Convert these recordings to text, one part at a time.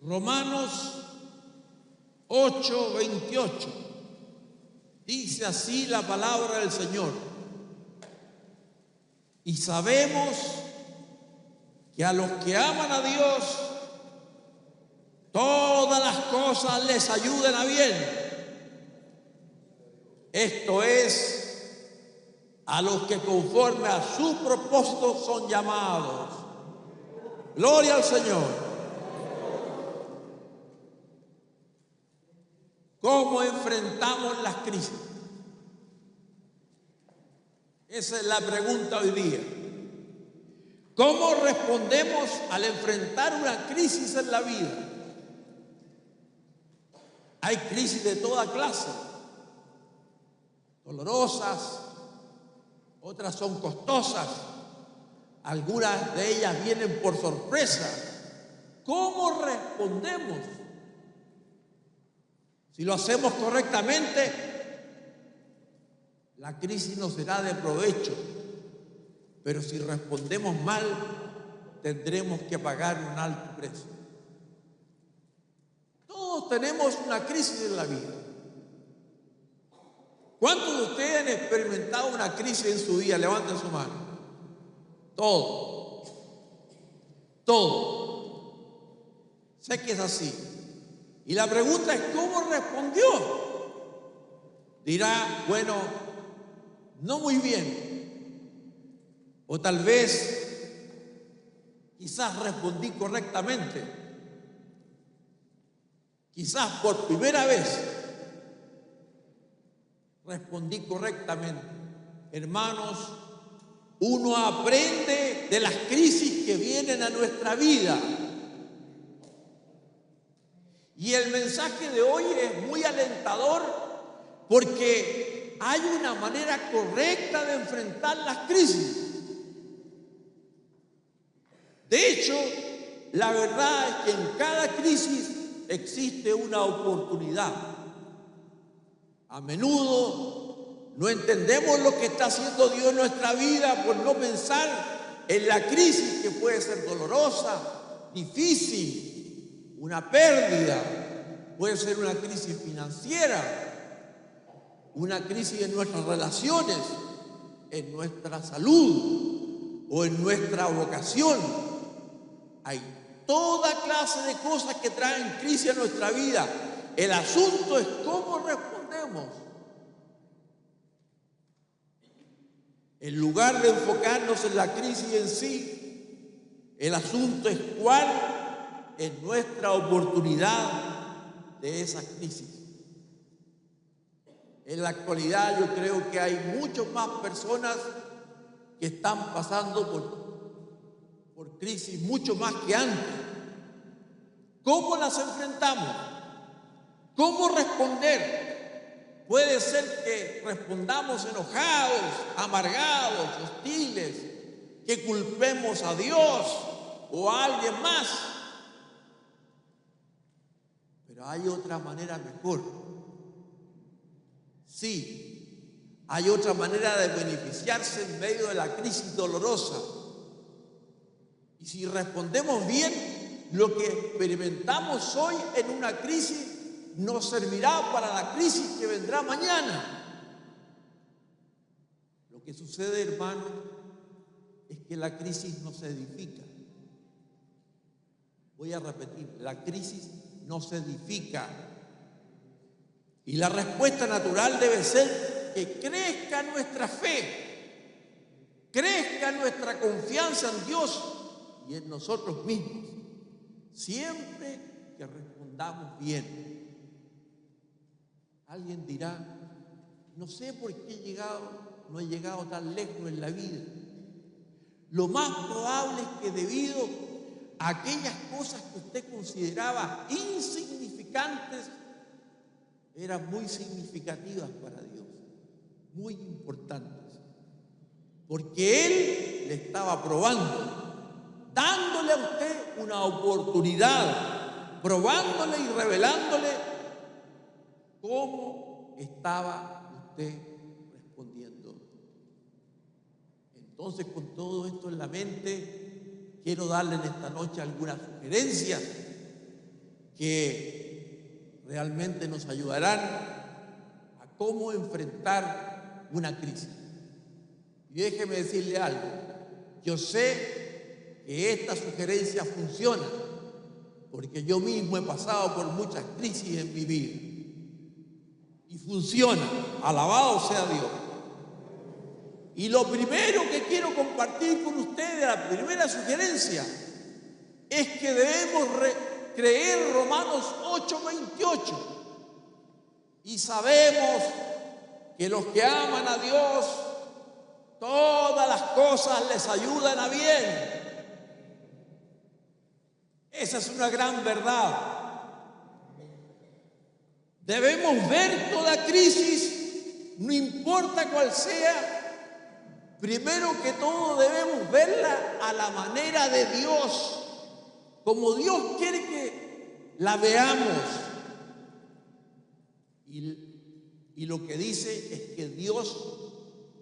Romanos 8:28. Dice así la palabra del Señor. Y sabemos que a los que aman a Dios, todas las cosas les ayudan a bien. Esto es, a los que conforme a su propósito son llamados. Gloria al Señor. ¿Cómo enfrentamos las crisis? Esa es la pregunta hoy día. ¿Cómo respondemos al enfrentar una crisis en la vida? Hay crisis de toda clase, dolorosas, otras son costosas, algunas de ellas vienen por sorpresa. ¿Cómo respondemos? Si lo hacemos correctamente, la crisis nos será de provecho, pero si respondemos mal, tendremos que pagar un alto precio. Todos tenemos una crisis en la vida. ¿Cuántos de ustedes han experimentado una crisis en su vida? Levanten su mano. Todos. Sé que es así. Y la pregunta es, ¿cómo respondió? Dirá, bueno, no muy bien. O tal vez, quizás respondí correctamente. Quizás por primera vez respondí correctamente. Hermanos, uno aprende de las crisis que vienen a nuestra vida. Y el mensaje de hoy es muy alentador porque hay una manera correcta de enfrentar las crisis. De hecho, la verdad es que en cada crisis existe una oportunidad. A menudo no entendemos lo que está haciendo Dios en nuestra vida por no pensar en la crisis que puede ser dolorosa, difícil. Una pérdida, puede ser una crisis financiera, una crisis en nuestras relaciones, en nuestra salud o en nuestra vocación. Hay toda clase de cosas que traen crisis a nuestra vida. El asunto es cómo respondemos. En lugar de enfocarnos en la crisis en sí, el asunto es cuál es nuestra oportunidad de esa crisis. En la actualidad yo creo que hay muchas más personas que están pasando por crisis mucho más que antes. ¿Cómo las enfrentamos? ¿Cómo responder? Puede ser que respondamos enojados, amargados, hostiles, que culpemos a Dios o a alguien más. Pero hay otra manera mejor. Sí, hay otra manera de beneficiarse en medio de la crisis dolorosa. Y si respondemos bien, lo que experimentamos hoy en una crisis nos servirá para la crisis que vendrá mañana. Lo que sucede, hermano, es que la crisis no se edifica. Voy a repetir, la crisis no se edifica. Y la respuesta natural debe ser que crezca nuestra fe, crezca nuestra confianza en Dios y en nosotros mismos, siempre que respondamos bien. Alguien dirá, no sé por qué no he llegado tan lejos en la vida. Lo más probable es que debido a aquellas cosas que usted consideraba insignificantes, eran muy significativas para Dios, muy importantes, porque Él le estaba probando, dándole a usted una oportunidad, probándole y revelándole cómo estaba usted respondiendo. Entonces, con todo esto en la mente, quiero darle en esta noche algunas sugerencias que realmente nos ayudarán a cómo enfrentar una crisis. Y déjeme decirle algo, yo sé que esta sugerencia funciona, porque yo mismo he pasado por muchas crisis en mi vida. Y funciona, alabado sea Dios. Y lo primero que quiero compartir con ustedes, la primera sugerencia, es que debemos creer Romanos 8:28. Y sabemos que los que aman a Dios, todas las cosas les ayudan a bien. Esa es una gran verdad. Debemos ver toda crisis, no importa cuál sea, primero que todo debemos verla a la manera de Dios, como Dios quiere que la veamos. Y lo que dice es que Dios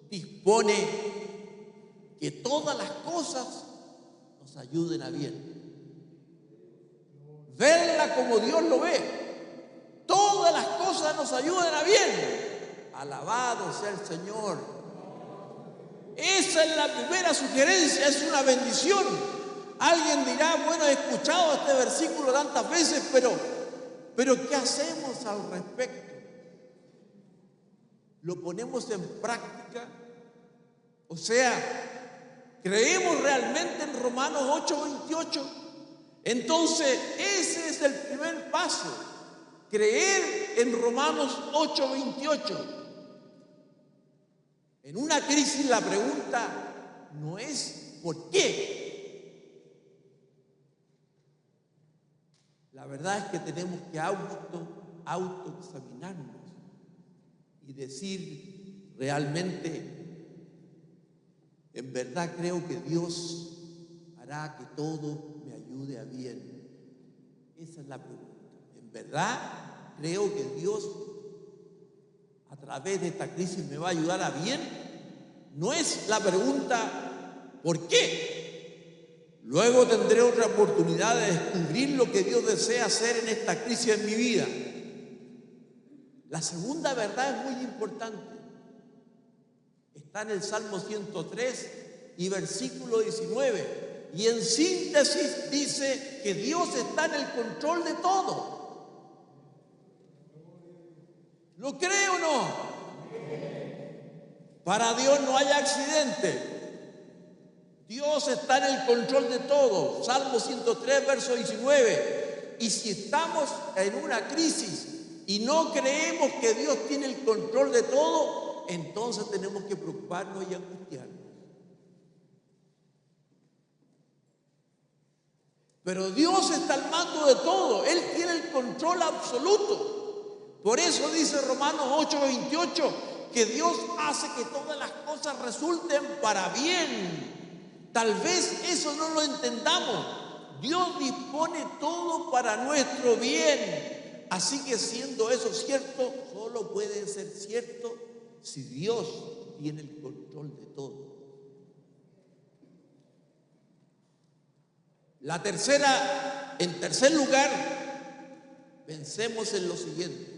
dispone que todas las cosas nos ayuden a bien. Verla como Dios lo ve. Todas las cosas nos ayudan a bien. Alabado sea el Señor. Esa es la primera sugerencia, es una bendición. Alguien dirá, bueno, he escuchado este versículo tantas veces, pero ¿qué hacemos al respecto? ¿Lo ponemos en práctica? O sea, ¿creemos realmente en Romanos 8:28? Entonces, ese es el primer paso. Creer en Romanos 8:28. En una crisis la pregunta no es ¿por qué? La verdad es que tenemos que autoexaminarnos y decir realmente, en verdad creo que Dios hará que todo me ayude a bien. Esa es la pregunta. ¿En verdad creo que Dios a través de esta crisis me va a ayudar a bien? No es la pregunta ¿por qué? Luego tendré otra oportunidad de descubrir lo que Dios desea hacer en esta crisis en mi vida. La segunda verdad es muy importante. Está en el Salmo 103 y versículo 19. Y en síntesis dice que Dios está en el control de todo. ¿Lo cree o no? Para Dios no hay accidente. Dios está en el control de todo. Salmo 103, verso 19. Y si estamos en una crisis y no creemos que Dios tiene el control de todo, entonces tenemos que preocuparnos y angustiarnos. Pero Dios está al mando de todo. Él tiene el control absoluto. Por eso dice Romanos 8:28 que Dios hace que todas las cosas resulten para bien. Tal vez eso no lo entendamos. Dios dispone todo para nuestro bien. Así que siendo eso cierto, solo puede ser cierto si Dios tiene el control de todo. En tercer lugar, pensemos en lo siguiente.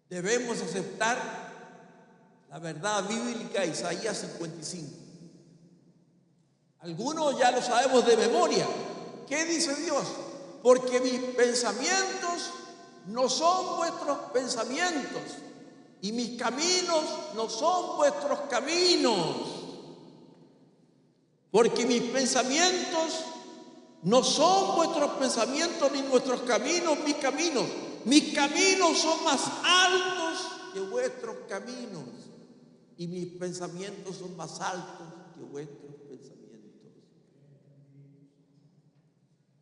Debemos aceptar la verdad bíblica de Isaías 55. Algunos ya lo sabemos de memoria. ¿Qué dice Dios? Porque mis pensamientos no son vuestros pensamientos y mis caminos no son vuestros caminos. Porque mis pensamientos no son vuestros pensamientos ni nuestros caminos mis caminos. Mis caminos son más altos que vuestros caminos y mis pensamientos son más altos que vuestros pensamientos.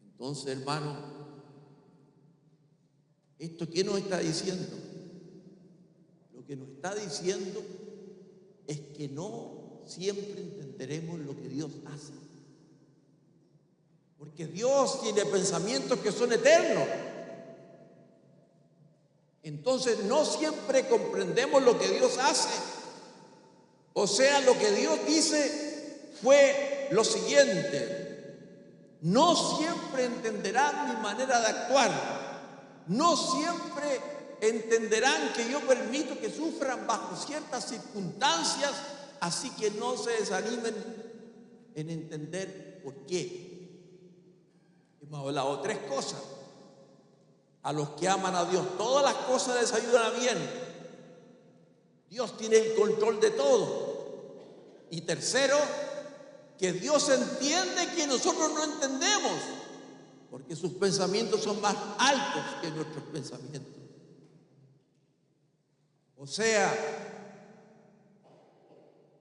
Entonces, hermano, ¿esto qué nos está diciendo? Lo que nos está diciendo es que no siempre entenderemos lo que Dios hace. Porque Dios tiene pensamientos que son eternos. Entonces no siempre comprendemos lo que Dios hace. O sea, lo que Dios dice fue lo siguiente. No siempre entenderán mi manera de actuar. No siempre entenderán que yo permito que sufran bajo ciertas circunstancias, así que no se desanimen en entender por qué. Hemos hablado tres cosas. A los que aman a Dios, todas las cosas les ayudan a bien. Dios tiene el control de todo. Y tercero, que Dios entiende que nosotros no entendemos, porque sus pensamientos son más altos que nuestros pensamientos. O sea,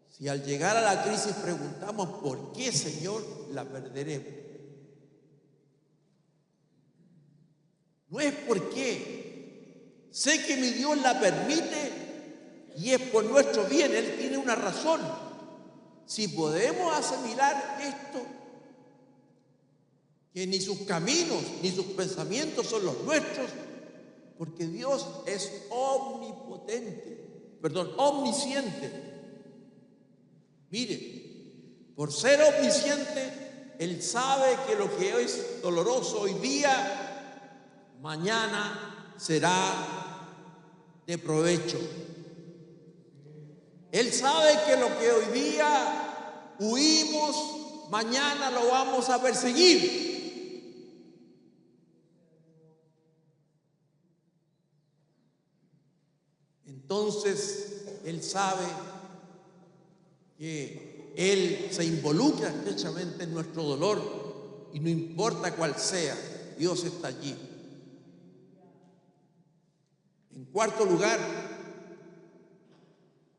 si al llegar a la crisis preguntamos ¿por qué, Señor?, la perderemos. No es por qué. Sé que mi Dios la permite y es por nuestro bien. Él tiene una razón. Si podemos asimilar esto, que ni sus caminos ni sus pensamientos son los nuestros, porque Dios es omnisciente. Mire, por ser omnisciente, Él sabe que lo que es doloroso hoy día, mañana será de provecho. Él sabe que lo que hoy día huimos, mañana lo vamos a perseguir. Entonces, Él sabe que Él se involucra estrechamente en nuestro dolor y no importa cuál sea, Dios está allí. En cuarto lugar,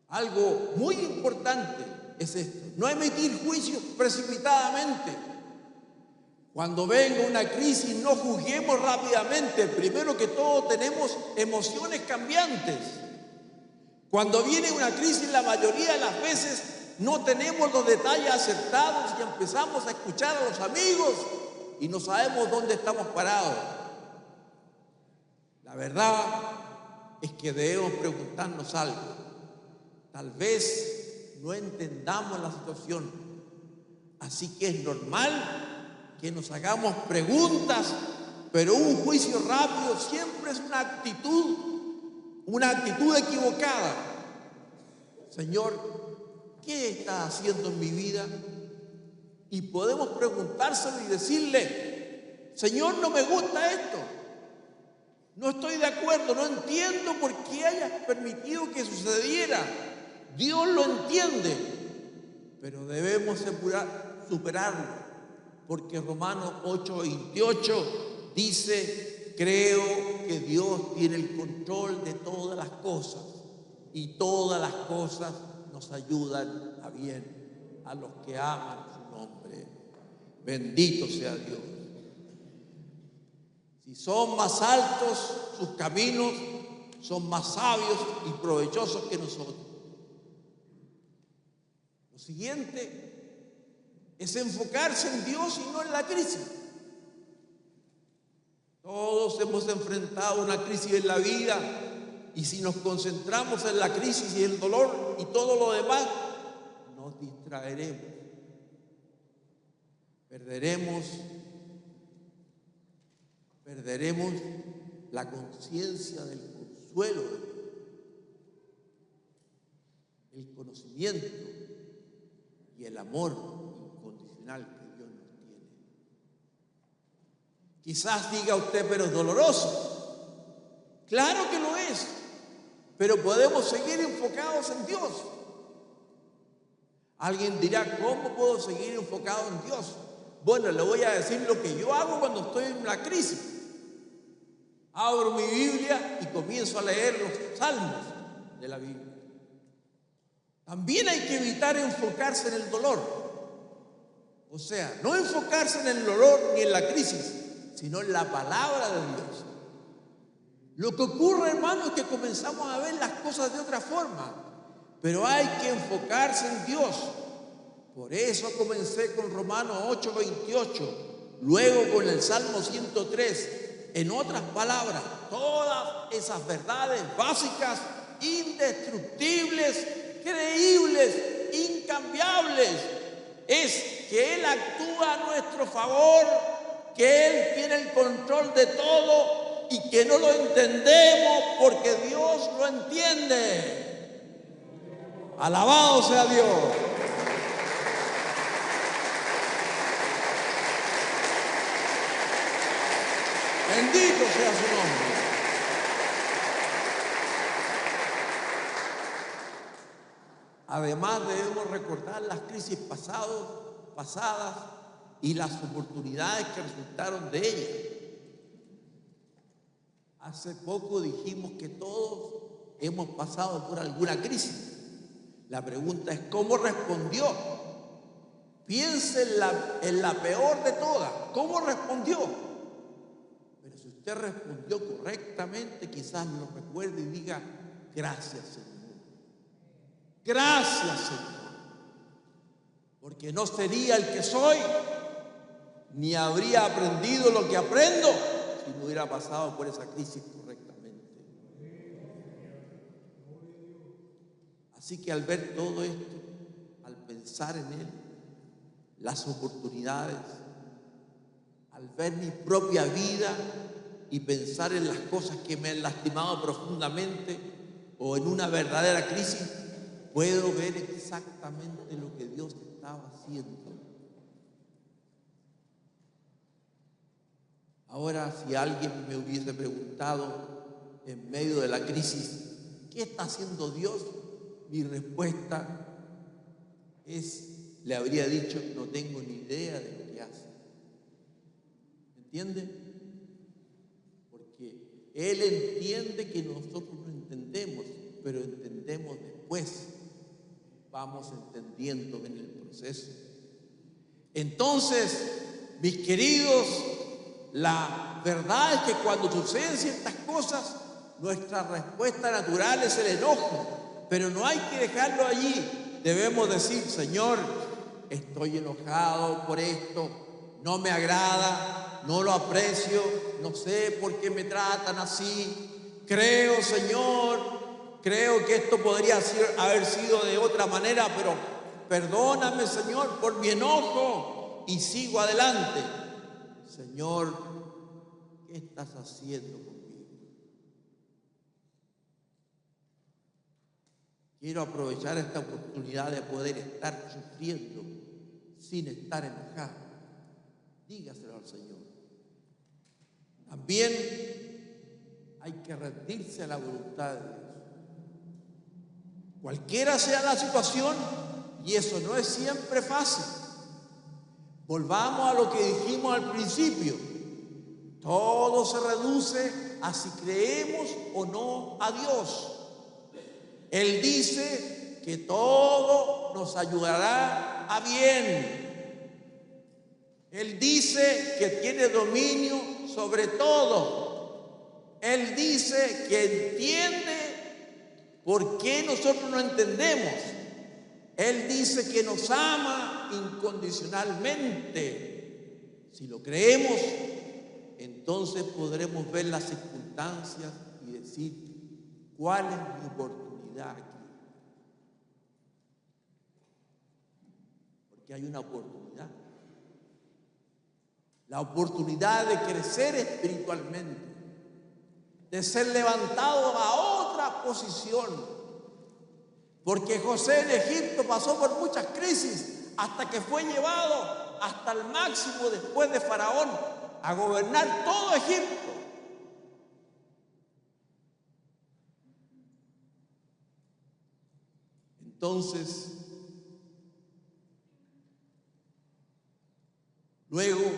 algo muy importante es esto: no emitir juicios precipitadamente. Cuando venga una crisis, no juzguemos rápidamente. Primero que todo, tenemos emociones cambiantes. Cuando viene una crisis, la mayoría de las veces no tenemos los detalles acertados y empezamos a escuchar a los amigos y no sabemos dónde estamos parados. La verdad es que debemos preguntarnos algo. Tal vez no entendamos la situación, así que es normal que nos hagamos preguntas, pero un juicio rápido siempre es una actitud equivocada. Señor, ¿qué estás haciendo en mi vida? Y podemos preguntárselo y decirle: Señor, no me gusta esto. No estoy de acuerdo, no entiendo por qué hayas permitido que sucediera. Dios lo entiende, pero debemos superarlo, porque Romanos 8:28 dice: creo que Dios tiene el control de todas las cosas y todas las cosas nos ayudan a bien a los que aman su nombre. Bendito sea Dios. Si son más altos sus caminos, son más sabios y provechosos que nosotros. Lo siguiente es enfocarse en Dios y no en la crisis. Todos hemos enfrentado una crisis en la vida y si nos concentramos en la crisis y el dolor y todo lo demás, nos distraeremos. Perderemos la conciencia del consuelo, el conocimiento y el amor incondicional que Dios nos tiene. Quizás diga usted: pero es doloroso. Claro que lo es, pero podemos seguir enfocados en Dios. Alguien dirá: ¿cómo puedo seguir enfocado en Dios? Bueno, le voy a decir lo que yo hago cuando estoy en una crisis. Abro mi Biblia y comienzo a leer los salmos de la Biblia. También hay que evitar enfocarse en el dolor. O sea, no enfocarse en el dolor ni en la crisis, sino en la palabra de Dios. Lo que ocurre, hermano, es que comenzamos a ver las cosas de otra forma, pero hay que enfocarse en Dios. Por eso comencé con Romanos 8:28, luego con el Salmo 103. En otras palabras, todas esas verdades básicas, indestructibles, creíbles, incambiables, es que Él actúa a nuestro favor, que Él tiene el control de todo y que no lo entendemos porque Dios lo entiende. Alabado sea Dios. Bendito sea su nombre. Además, debemos recordar las crisis pasadas y las oportunidades que resultaron de ellas. Hace poco dijimos que todos hemos pasado por alguna crisis. La pregunta es, ¿cómo respondió? Piense en la peor de todas. ¿Cómo respondió? Pero si usted respondió correctamente, quizás lo recuerde y diga, gracias, Señor. Gracias, Señor. Porque no sería el que soy, ni habría aprendido lo que aprendo si no hubiera pasado por esa crisis correctamente. Así que al ver todo esto, al pensar en Él, las oportunidades, al ver mi propia vida y pensar en las cosas que me han lastimado profundamente o en una verdadera crisis, puedo ver exactamente lo que Dios estaba haciendo. Ahora, si alguien me hubiese preguntado en medio de la crisis, ¿qué está haciendo Dios? Mi respuesta le habría dicho, no tengo ni idea de lo que hace. ¿Me entiende? Porque Él entiende que nosotros no entendemos, pero entendemos después. Vamos entendiendo en el proceso. Entonces, mis queridos, la verdad es que cuando suceden ciertas cosas, nuestra respuesta natural es el enojo, pero no hay que dejarlo allí. Debemos decir, Señor, estoy enojado por esto, no me agrada, no lo aprecio, no sé por qué me tratan así. Creo, Señor, creo que esto podría haber sido de otra manera, pero perdóname, Señor, por mi enojo y sigo adelante. Señor, ¿qué estás haciendo conmigo? Quiero aprovechar esta oportunidad de poder estar sufriendo sin estar enojado. Dígaselo al Señor. También hay que rendirse a la voluntad de Dios. Cualquiera sea la situación, y eso no es siempre fácil. Volvamos a lo que dijimos al principio. Todo se reduce a si creemos o no a Dios. Él dice que todo nos ayudará a bien. Él dice que tiene dominio sobre todo. Él dice que entiende por qué nosotros no entendemos. Él dice que nos ama incondicionalmente. Si lo creemos, entonces podremos ver las circunstancias y decir, ¿cuál es mi oportunidad aquí? Porque hay una oportunidad. La oportunidad de crecer espiritualmente, de ser levantado a otra posición. Porque José en Egipto pasó por muchas crisis hasta que fue llevado hasta el máximo después de Faraón a gobernar todo Egipto. Entonces, luego,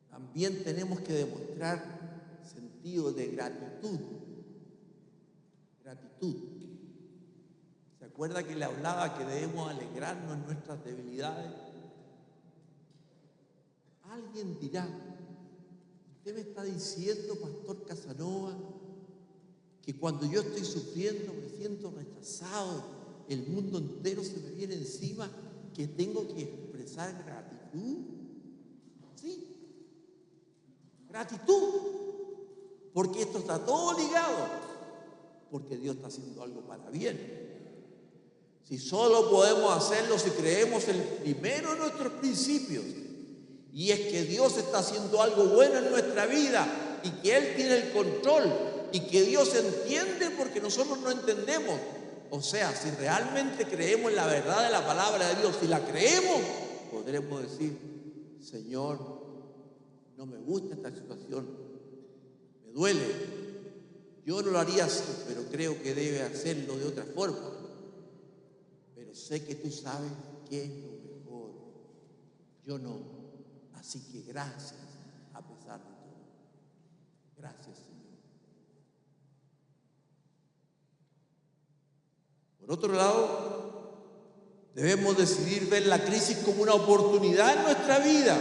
también tenemos que demostrar sentido de gratitud. ¿Se acuerda que le hablaba que debemos alegrarnos en nuestras debilidades? Alguien dirá, usted me está diciendo, Pastor Casanova, que cuando yo estoy sufriendo me siento rechazado, el mundo entero se me viene encima, que tengo que expresar gratitud. Sí, gratitud, porque esto está todo ligado, porque Dios está haciendo algo para bien. Si solo podemos hacerlo si creemos el primero de nuestros principios, y es que Dios está haciendo algo bueno en nuestra vida y que Él tiene el control y que Dios entiende porque nosotros no entendemos. O sea, si realmente creemos en la verdad de la palabra de Dios, si la creemos, podremos decir: Señor, no me gusta esta situación, me duele, yo no lo haría así, pero creo que debe hacerlo de otra forma. Pero sé que tú sabes qué es lo mejor, yo no. Así que gracias a pesar de todo. Gracias, Señor. Por otro lado, debemos decidir ver la crisis como una oportunidad en nuestra vida.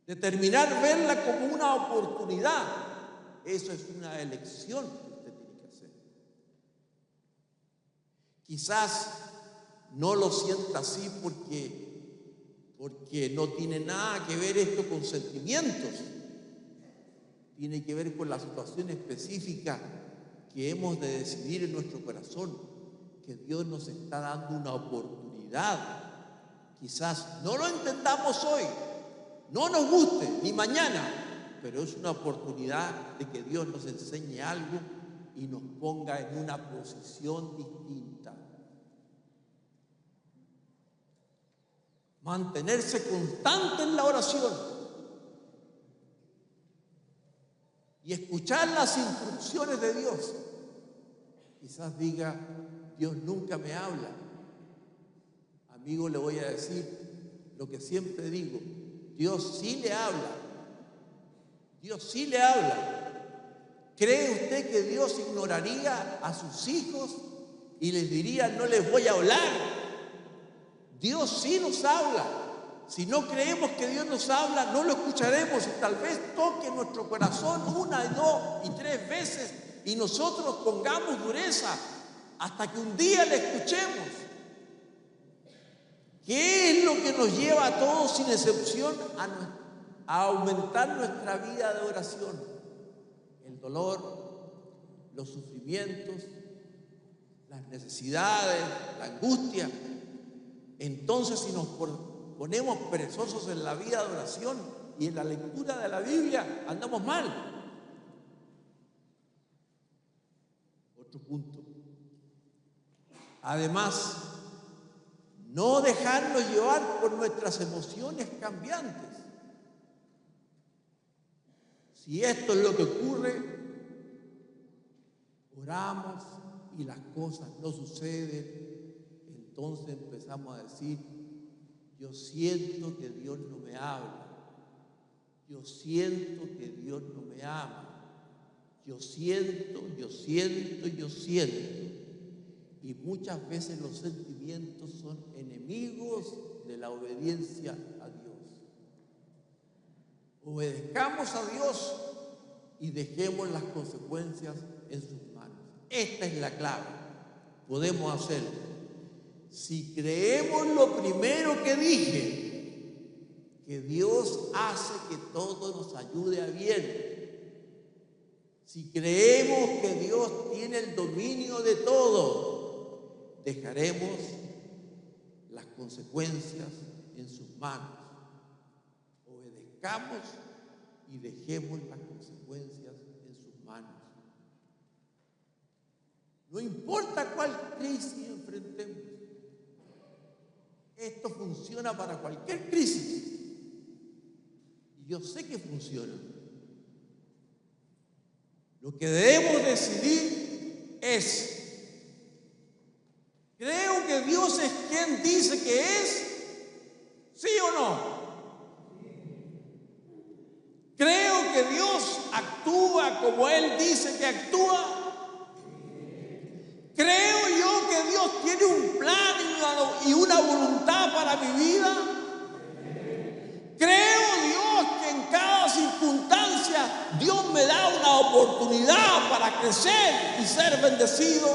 Determinar verla como una oportunidad. Eso es una elección que usted tiene que hacer. Quizás no lo sienta así porque no tiene nada que ver esto con sentimientos. Tiene que ver con la situación específica que hemos de decidir en nuestro corazón, que Dios nos está dando una oportunidad. Quizás no lo entendamos hoy, no nos guste ni mañana, pero es una oportunidad de que Dios nos enseñe algo y nos ponga en una posición distinta. Mantenerse constante en la oración y escuchar las instrucciones de Dios. Quizás diga: Dios nunca me habla. Amigo, le voy a decir lo que siempre digo: Dios sí le habla. Dios sí le habla. ¿Cree usted que Dios ignoraría a sus hijos y les diría: no les voy a hablar? Dios sí nos habla. Si no creemos que Dios nos habla, no lo escucharemos y tal vez toque nuestro corazón 1, 2 y 3 veces y nosotros pongamos dureza hasta que un día le escuchemos. ¿Qué es lo que nos lleva a todos sin excepción a aumentar nuestra vida de oración? El dolor, los sufrimientos, las necesidades, la angustia. Entonces, si nos ponemos perezosos en la vida de oración y en la lectura de la Biblia, andamos mal. Otro punto. Además, no dejarnos llevar por nuestras emociones cambiantes. Si esto es lo que ocurre, oramos y las cosas no suceden, entonces empezamos a decir: yo siento que Dios no me habla, yo siento que Dios no me ama, yo siento. Y muchas veces los sentimientos son enemigos de la obediencia a Dios. Obedezcamos a Dios y dejemos las consecuencias en sus manos. Esta es la clave. Podemos hacerlo. Si creemos lo primero que dije, que Dios hace que todo nos ayude a bien. Si creemos que Dios tiene el dominio de todo, dejaremos las consecuencias en sus manos. Obedezcamos y dejemos las consecuencias en sus manos. No importa cuál crisis enfrentemos. Esto funciona para cualquier crisis. Y yo sé que funciona. Lo que debemos decidir es: ¿creo que Dios es quien dice que es? ¿Sí o no? ¿Creo que Dios actúa como Él dice que actúa? ¿Creo yo que Dios tiene un plan y una voluntad para mi vida? ¿Creo, Dios, que en cada circunstancia Dios me da una oportunidad para crecer y ser bendecido?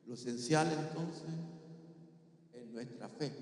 Lo esencial entonces es nuestra fe.